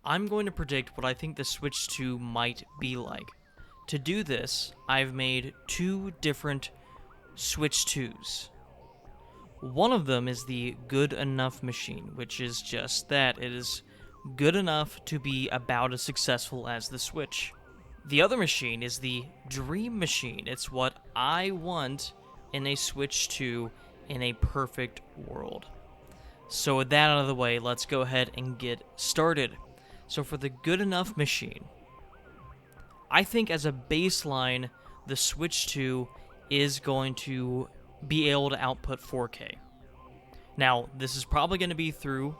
I'm going to predict what I think the Switch 2 might be like. To do this, I've made two different Switch 2s. One of them is the good enough machine, which is just that. It is good enough to be about as successful as the Switch. The other machine is the dream machine. It's what I want in a Switch 2 in a perfect world. So with that out of the way, let's go ahead and get started. So for the good enough machine, I think as a baseline, the Switch 2 is going to be able to output 4K. Now, this is probably going to be through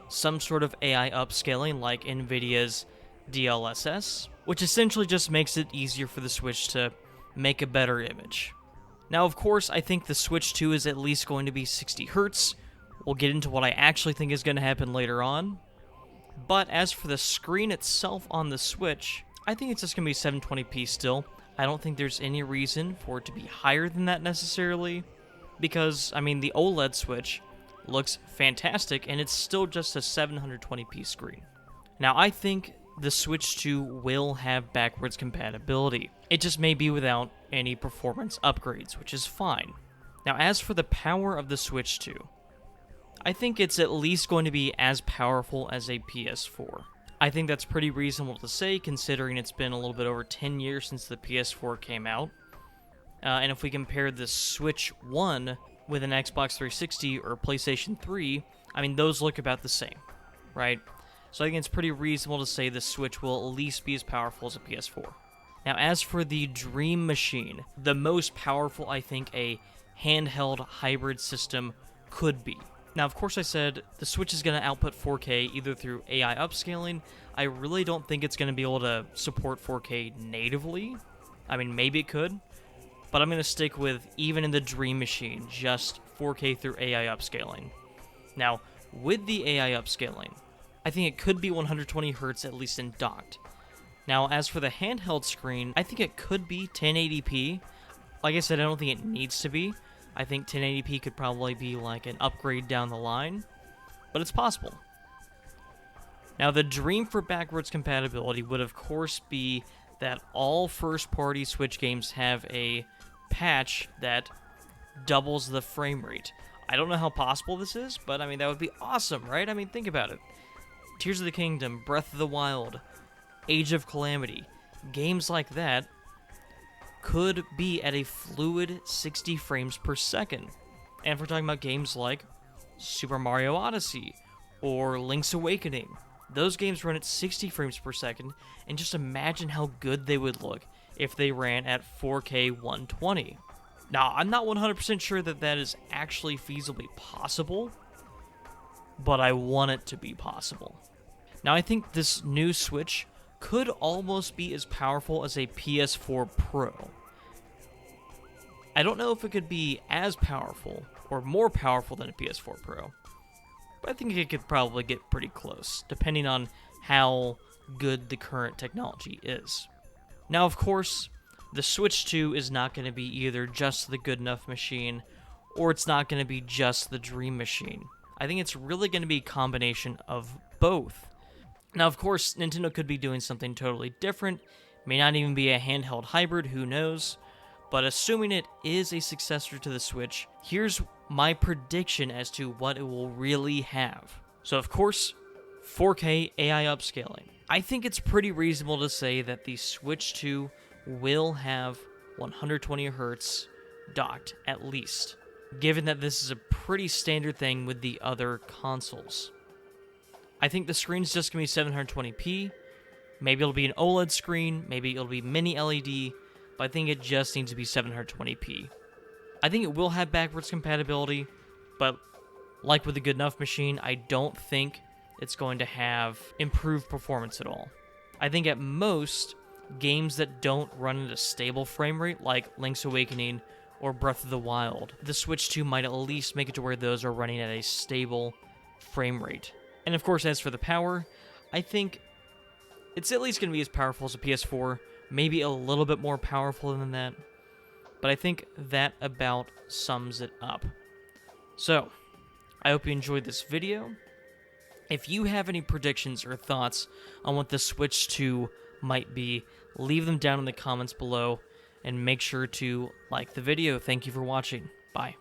some sort of AI upscaling like NVIDIA's DLSS, which essentially just makes it easier for the Switch to make a better image. Now, of course, I think the Switch 2 is at least going to be 60 Hz. We'll get into what I actually think is going to happen later on. But as for the screen itself on the Switch, I think it's just going to be 720p still. I don't think there's any reason for it to be higher than that necessarily, because, I mean, the OLED Switch looks fantastic, and it's still just a 720p screen. Now, I think the Switch 2 will have backwards compatibility. It just may be without any performance upgrades, which is fine. Now, as for the power of the Switch 2, I think it's at least going to be as powerful as a PS4. I think that's pretty reasonable to say, considering it's been a little bit over 10 years since the PS4 came out. And if we compare the Switch 1 with an Xbox 360 or PlayStation 3, I mean, those look about the same, right? So I think it's pretty reasonable to say the Switch will at least be as powerful as a PS4. Now, as for the Dream Machine, the most powerful I think a handheld hybrid system could be. Now, of course, I said the Switch is going to output 4K either through AI upscaling. I really don't think it's going to be able to support 4K natively. I mean, maybe it could, but I'm going to stick with, even in the Dream Machine, just 4K through AI upscaling. Now, with the AI upscaling, I think it could be 120 Hz at least in docked. Now, as for the handheld screen, I think it could be 1080p. Like I said, I don't think it needs to be. I think 1080p could probably be like an upgrade down the line, but it's possible. Now, the dream for backwards compatibility would of course be that all first-party Switch games have a patch that doubles the frame rate. I don't know how possible this is, but I mean, that would be awesome, right? I mean, think about it. Tears of the Kingdom, Breath of the Wild, Age of Calamity, games like that could be at a fluid 60 frames per second. And if we're talking about games like Super Mario Odyssey or Link's Awakening, those games run at 60 frames per second, and just imagine how good they would look if they ran at 4K 120. Now, I'm not 100% sure that that is actually feasibly possible, but I want it to be possible. Now, I think this new Switch could almost be as powerful as a PS4 Pro. I don't know if it could be as powerful or more powerful than a PS4 Pro, but I think it could probably get pretty close, depending on how good the current technology is. Now, of course, the Switch 2 is not going to be either just the good enough machine, or it's not going to be just the dream machine. I think it's really going to be a combination of both. Now, of course, Nintendo could be doing something totally different, may not even be a handheld hybrid, who knows, but assuming it is a successor to the Switch, here's my prediction as to what it will really have. So, of course, 4K AI upscaling. I think it's pretty reasonable to say that the Switch 2 will have 120 Hz docked, at least, given that this is a pretty standard thing with the other consoles. I think the screen's just going to be 720p. Maybe it'll be an OLED screen, maybe it'll be mini LED, but I think it just needs to be 720p. I think it will have backwards compatibility, but like with the good enough machine, I don't think it's going to have improved performance at all. I think at most, games that don't run at a stable frame rate, like Link's Awakening or Breath of the Wild, the Switch 2 might at least make it to where those are running at a stable frame rate. And of course, as for the power, I think it's at least going to be as powerful as a PS4, maybe a little bit more powerful than that, but I think that about sums it up. So, I hope you enjoyed this video. If you have any predictions or thoughts on what the Switch 2 might be, leave them down in the comments below, and make sure to like the video. Thank you for watching. Bye.